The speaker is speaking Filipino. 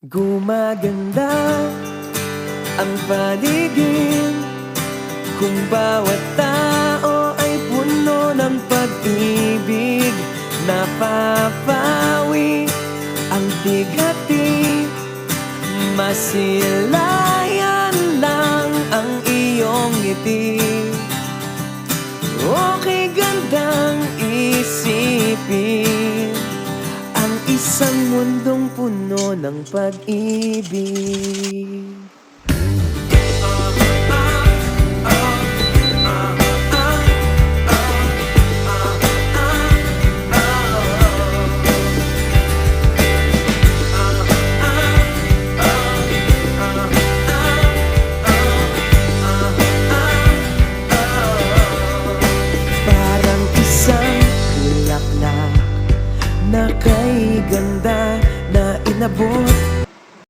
Gumaganda ang paligid kung bawat tao ay puno ng pag-ibig. Napapawi ang bighati, masilayan lang ang iyong ngiti. Okay gandang isipin ang isang mundong puno ng pag-ibig.